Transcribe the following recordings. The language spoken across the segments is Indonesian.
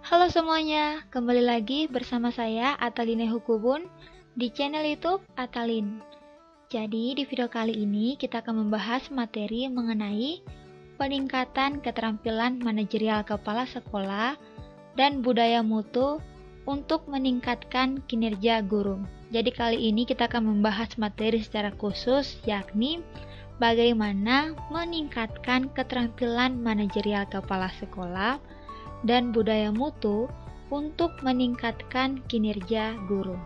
Halo semuanya, kembali lagi bersama saya Ataline Hukubun di channel YouTube Atalin. Jadi di video kali ini kita akan membahas materi mengenai peningkatan keterampilan manajerial kepala sekolah dan budaya mutu untuk meningkatkan kinerja guru. Jadi kali ini kita akan membahas materi secara khusus, yakni bagaimana meningkatkan keterampilan manajerial kepala sekolah dan budaya mutu untuk meningkatkan kinerja guru.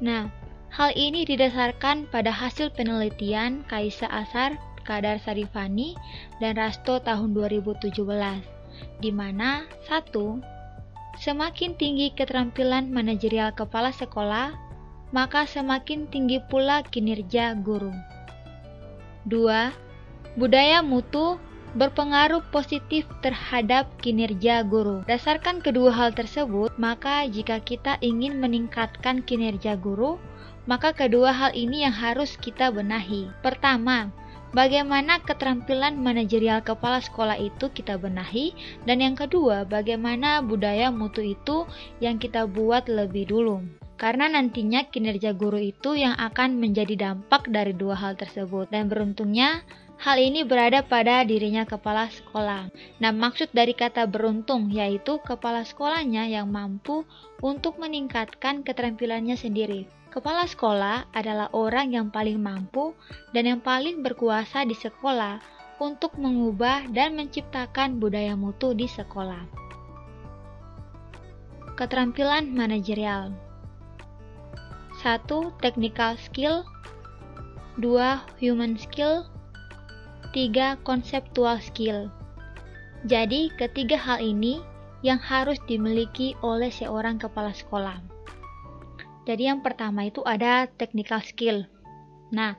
Nah, hal ini didasarkan pada hasil penelitian Kaisa Asar, Kadar Sarifani, dan Rasto tahun 2017, di mana 1. Semakin tinggi keterampilan manajerial kepala sekolah, maka semakin tinggi pula kinerja guru. 2. Budaya mutu berpengaruh positif terhadap kinerja guru. Berdasarkan kedua hal tersebut, maka jika kita ingin meningkatkan kinerja guru, maka kedua hal ini yang harus kita benahi. Pertama, bagaimana keterampilan manajerial kepala sekolah itu kita benahi, dan yang kedua, bagaimana budaya mutu itu yang kita buat lebih dulu. Karena nantinya kinerja guru itu yang akan menjadi dampak dari dua hal tersebut, dan beruntungnya hal ini berada pada dirinya kepala sekolah. Nah, maksud dari kata beruntung yaitu kepala sekolahnya yang mampu untuk meningkatkan keterampilannya sendiri. Kepala sekolah adalah orang yang paling mampu dan yang paling berkuasa di sekolah untuk mengubah dan menciptakan budaya mutu di sekolah. Keterampilan manajerial. 1. Technical skill. 2. Human skill. 3. Konseptual skill. Jadi, ketiga hal ini yang harus dimiliki oleh seorang kepala sekolah. Jadi, yang pertama itu ada technical skill. Nah,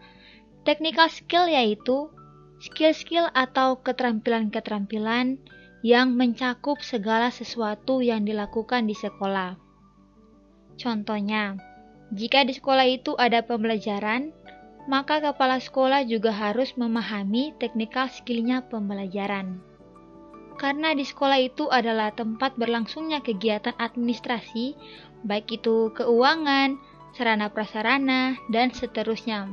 technical skill yaitu skill-skill atau keterampilan-keterampilan yang mencakup segala sesuatu yang dilakukan di sekolah. Contohnya, jika di sekolah itu ada pembelajaran, maka kepala sekolah juga harus memahami technical skill-nya pembelajaran. Karena di sekolah itu adalah tempat berlangsungnya kegiatan administrasi, baik itu keuangan, sarana prasarana, dan seterusnya.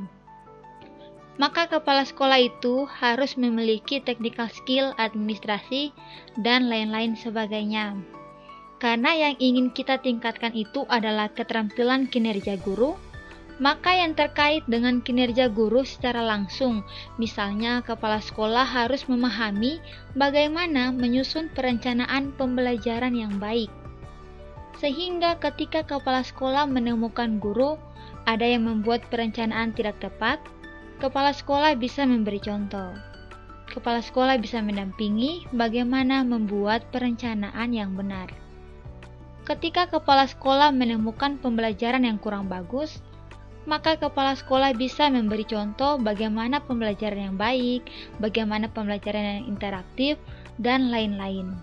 Maka kepala sekolah itu harus memiliki technical skill administrasi dan lain-lain sebagainya. Karena yang ingin kita tingkatkan itu adalah keterampilan kinerja guru, maka yang terkait dengan kinerja guru secara langsung, misalnya kepala sekolah harus memahami bagaimana menyusun perencanaan pembelajaran yang baik. Sehingga ketika kepala sekolah menemukan guru ada yang membuat perencanaan tidak tepat, kepala sekolah bisa memberi contoh. Kepala sekolah bisa mendampingi bagaimana membuat perencanaan yang benar. Ketika kepala sekolah menemukan pembelajaran yang kurang bagus, maka kepala sekolah bisa memberi contoh bagaimana pembelajaran yang baik, bagaimana pembelajaran yang interaktif, dan lain-lain.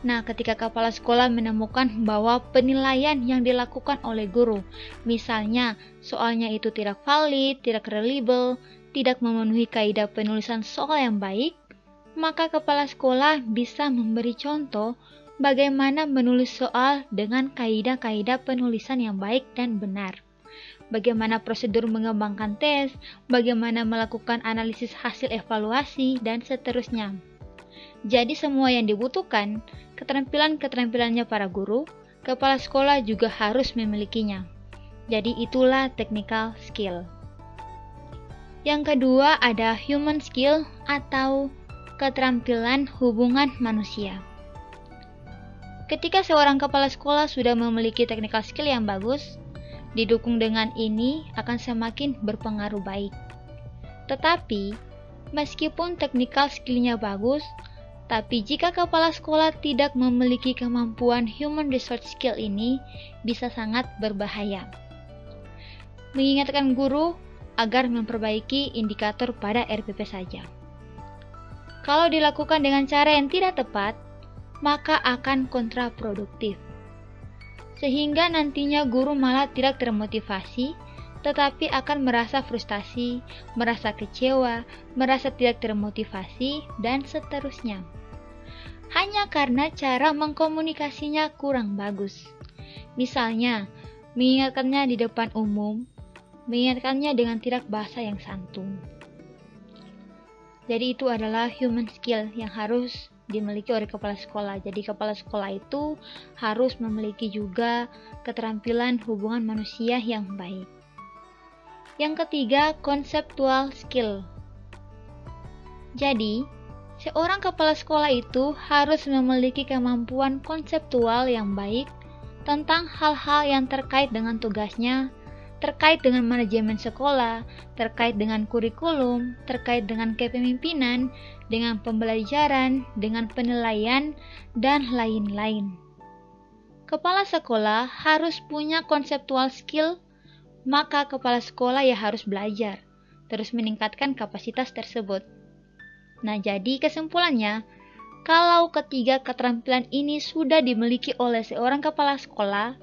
Nah, ketika kepala sekolah menemukan bahwa penilaian yang dilakukan oleh guru, misalnya soalnya itu tidak valid, tidak reliable, tidak memenuhi kaidah penulisan soal yang baik, maka kepala sekolah bisa memberi contoh bagaimana menulis soal dengan kaidah-kaidah penulisan yang baik dan benar. Bagaimana prosedur mengembangkan tes, bagaimana melakukan analisis hasil evaluasi, dan seterusnya. Jadi semua yang dibutuhkan, keterampilan-keterampilannya para guru, kepala sekolah juga harus memilikinya. Jadi itulah technical skill. Yang kedua ada human skill atau keterampilan hubungan manusia. Ketika seorang kepala sekolah sudah memiliki technical skill yang bagus, didukung dengan ini akan semakin berpengaruh baik. Tetapi, meskipun technical skill-nya bagus, tapi jika kepala sekolah tidak memiliki kemampuan human resource skill ini, bisa sangat berbahaya. Mengingatkan guru agar memperbaiki indikator pada RPP saja. Kalau dilakukan dengan cara yang tidak tepat, maka akan kontraproduktif. Sehingga nantinya guru malah tidak termotivasi, tetapi akan merasa frustasi, merasa kecewa, merasa tidak termotivasi, dan seterusnya. hanya karena cara mengkomunikasinya kurang bagus. Misalnya, mengingatkannya di depan umum, mengingatkannya dengan tidak bahasa yang santun. Jadi itu adalah human skill yang harus dimiliki oleh kepala sekolah. Jadi kepala sekolah itu harus memiliki juga keterampilan hubungan manusia yang baik. Yang ketiga, conceptual skill. Jadi, seorang kepala sekolah itu harus memiliki kemampuan konseptual yang baik tentang hal-hal yang terkait dengan tugasnya, terkait dengan manajemen sekolah, terkait dengan kurikulum, terkait dengan kepemimpinan, dengan pembelajaran, dengan penilaian, dan lain-lain. Kepala sekolah harus punya konseptual skill, maka kepala sekolah ya harus belajar, terus meningkatkan kapasitas tersebut. Nah, jadi kesimpulannya, kalau ketiga keterampilan ini sudah dimiliki oleh seorang kepala sekolah,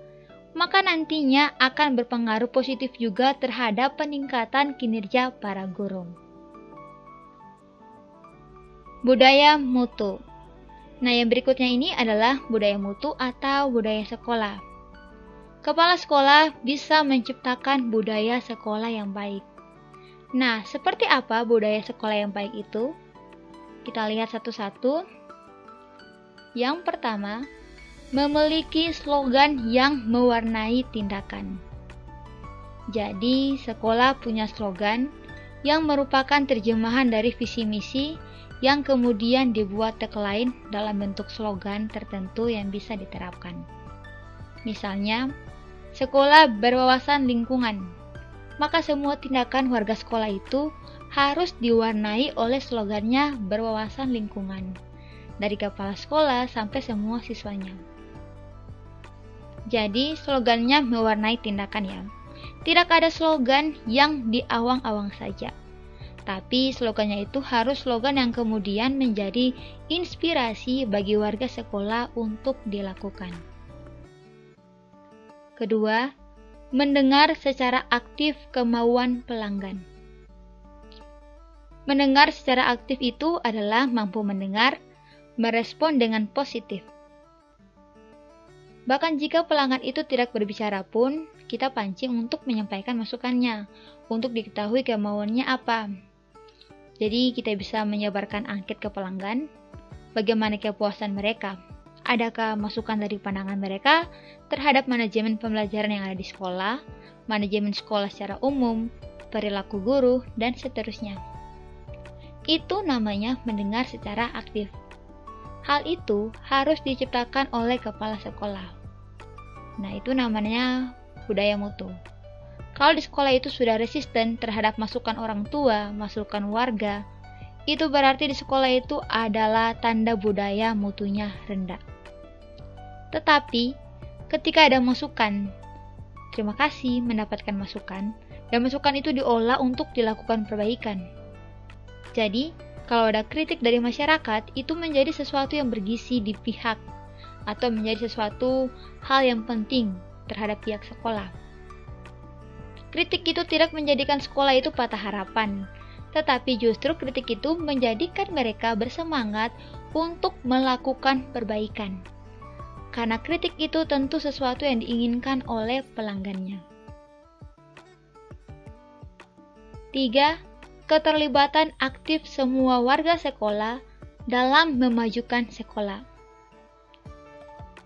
maka nantinya akan berpengaruh positif juga terhadap peningkatan kinerja para guru. Budaya mutu. Nah, yang berikutnya ini adalah budaya mutu atau budaya sekolah. Kepala sekolah bisa menciptakan budaya sekolah yang baik. Nah, seperti apa budaya sekolah yang baik itu? Kita lihat satu-satu. Yang pertama, memiliki slogan yang mewarnai tindakan. Jadi, sekolah punya slogan yang merupakan terjemahan dari visi misi yang kemudian dibuat tagline dalam bentuk slogan tertentu yang bisa diterapkan. Misalnya, sekolah berwawasan lingkungan, maka semua tindakan warga sekolah itu harus diwarnai oleh slogannya berwawasan lingkungan, dari kepala sekolah sampai semua siswanya. Jadi slogannya mewarnai tindakan ya. Tidak ada slogan yang diawang-awang saja, tapi slogannya itu harus slogan yang kemudian menjadi inspirasi bagi warga sekolah untuk dilakukan. Kedua, mendengar secara aktif kemauan pelanggan. Mendengar secara aktif itu adalah mampu mendengar, merespon dengan positif. Bahkan jika pelanggan itu tidak berbicara pun, kita pancing untuk menyampaikan masukannya, untuk diketahui kemauannya apa. Jadi kita bisa menyebarkan angket ke pelanggan, bagaimana kepuasan mereka. Adakah masukan dari pandangan mereka terhadap manajemen pembelajaran yang ada di sekolah, manajemen sekolah secara umum, perilaku guru, dan seterusnya. Itu namanya mendengar secara aktif. Hal itu harus diciptakan oleh kepala sekolah. Nah, itu namanya budaya mutu. Kalau di sekolah itu sudah resisten terhadap masukan orang tua, masukan warga, itu berarti di sekolah itu adalah tanda budaya mutunya rendah. Tetapi, ketika ada masukan, terima kasih mendapatkan masukan, dan masukan itu diolah untuk dilakukan perbaikan. Jadi, kalau ada kritik dari masyarakat, itu menjadi sesuatu yang bergizi di pihak, atau menjadi sesuatu hal yang penting terhadap pihak sekolah. Kritik itu tidak menjadikan sekolah itu patah harapan, tetapi justru kritik itu menjadikan mereka bersemangat untuk melakukan perbaikan. Karena kritik itu tentu sesuatu yang diinginkan oleh pelanggannya. 3. Keterlibatan aktif semua warga sekolah dalam memajukan sekolah.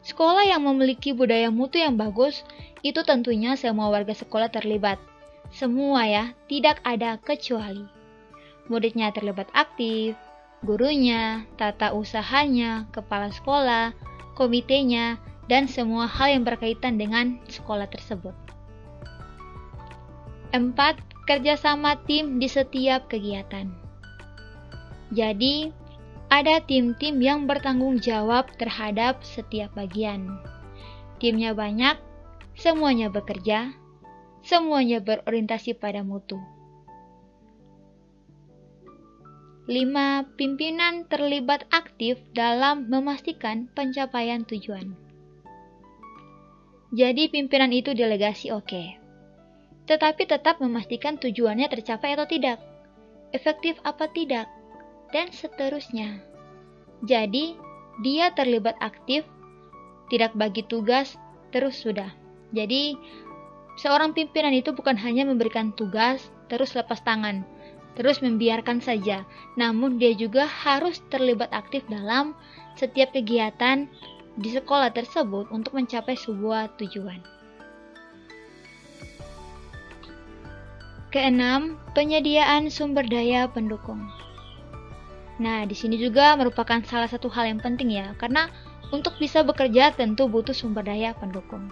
Sekolah yang memiliki budaya mutu yang bagus, itu tentunya semua warga sekolah terlibat. Semua ya, tidak ada kecuali. Muridnya terlibat aktif, gurunya, tata usahanya, kepala sekolah, komitenya, dan semua hal yang berkaitan dengan sekolah tersebut. 4. Kerjasama tim di setiap kegiatan. Jadi, ada tim-tim yang bertanggung jawab terhadap setiap bagian. Timnya banyak, semuanya bekerja, semuanya berorientasi pada mutu. 5. Pimpinan terlibat aktif dalam memastikan pencapaian tujuan. Jadi pimpinan itu delegasi oke. Tetapi tetap memastikan tujuannya tercapai atau tidak, efektif apa tidak, dan seterusnya. Jadi, dia terlibat aktif, tidak bagi tugas, terus sudah. Jadi, seorang pimpinan itu bukan hanya memberikan tugas, terus lepas tangan, terus membiarkan saja. Namun dia juga harus terlibat aktif dalam setiap kegiatan di sekolah tersebut untuk mencapai sebuah tujuan. Keenam, penyediaan sumber daya pendukung. Nah, di sini juga merupakan salah satu hal yang penting ya, karena untuk bisa bekerja tentu butuh sumber daya pendukung.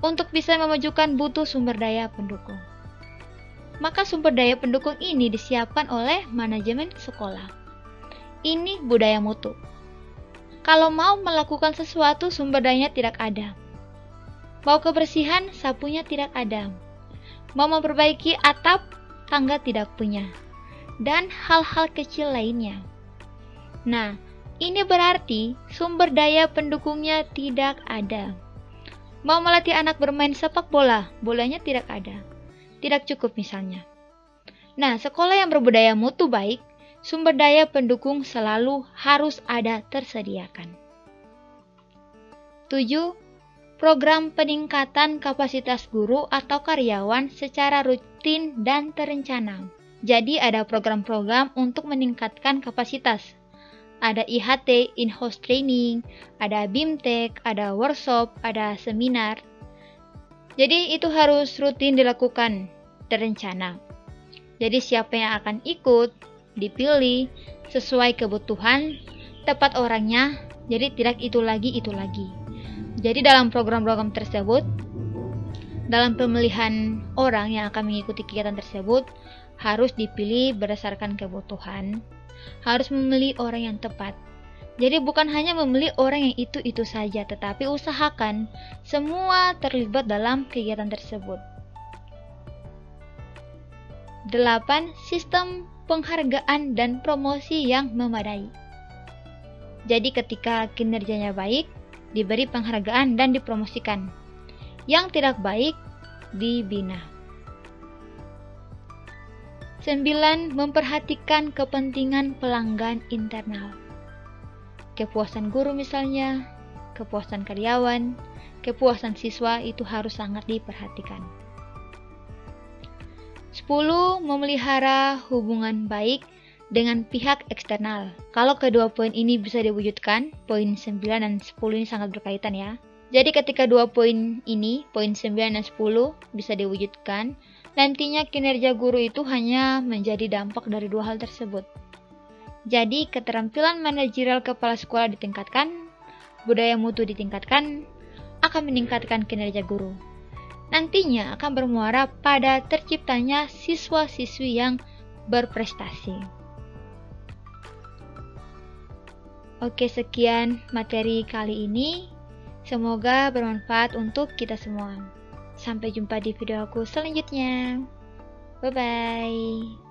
Untuk bisa memajukan butuh sumber daya pendukung. Maka sumber daya pendukung ini disiapkan oleh manajemen sekolah. Ini budaya mutu. Kalau mau melakukan sesuatu, sumber dayanya tidak ada. Mau kebersihan, sapunya tidak ada. Mau memperbaiki atap, tangga tidak punya. Dan hal-hal kecil lainnya. Nah, ini berarti sumber daya pendukungnya tidak ada. Mau melatih anak bermain sepak bola, bolanya tidak ada. Tidak cukup misalnya. Nah, sekolah yang berbudaya mutu baik, sumber daya pendukung selalu harus ada tersediakan. 7. Program peningkatan kapasitas guru atau karyawan secara rutin dan terencana. Jadi ada program-program untuk meningkatkan kapasitas. Ada IHT, in-house training, ada BIMTEK, ada workshop, ada seminar. Jadi itu harus rutin dilakukan, terencana. Jadi siapa yang akan ikut, dipilih, sesuai kebutuhan, tepat orangnya, jadi tidak itu lagi. Jadi dalam program-program tersebut, dalam pemilihan orang yang akan mengikuti kegiatan tersebut, harus dipilih berdasarkan kebutuhan, harus memilih orang yang tepat. Jadi bukan hanya memilih orang yang itu saja, tetapi usahakan semua terlibat dalam kegiatan tersebut. 8. Sistem penghargaan dan promosi yang memadai. Jadi ketika kinerjanya baik, diberi penghargaan dan dipromosikan. Yang tidak baik, dibina. 9. Memperhatikan kepentingan pelanggan internal. Kepuasan guru misalnya, kepuasan karyawan, kepuasan siswa itu harus sangat diperhatikan. 10. Memelihara hubungan baik dengan pihak eksternal. Kalau kedua poin ini bisa diwujudkan, poin 9 dan 10 ini sangat berkaitan ya. Jadi ketika dua poin ini, poin 9 dan 10 bisa diwujudkan, nantinya kinerja guru itu hanya menjadi dampak dari dua hal tersebut. Jadi keterampilan manajerial kepala sekolah ditingkatkan, budaya mutu ditingkatkan, akan meningkatkan kinerja guru. Nantinya akan bermuara pada terciptanya siswa-siswi yang berprestasi. Oke, sekian materi kali ini. Semoga bermanfaat untuk kita semua. Sampai jumpa di video aku selanjutnya. Bye-bye.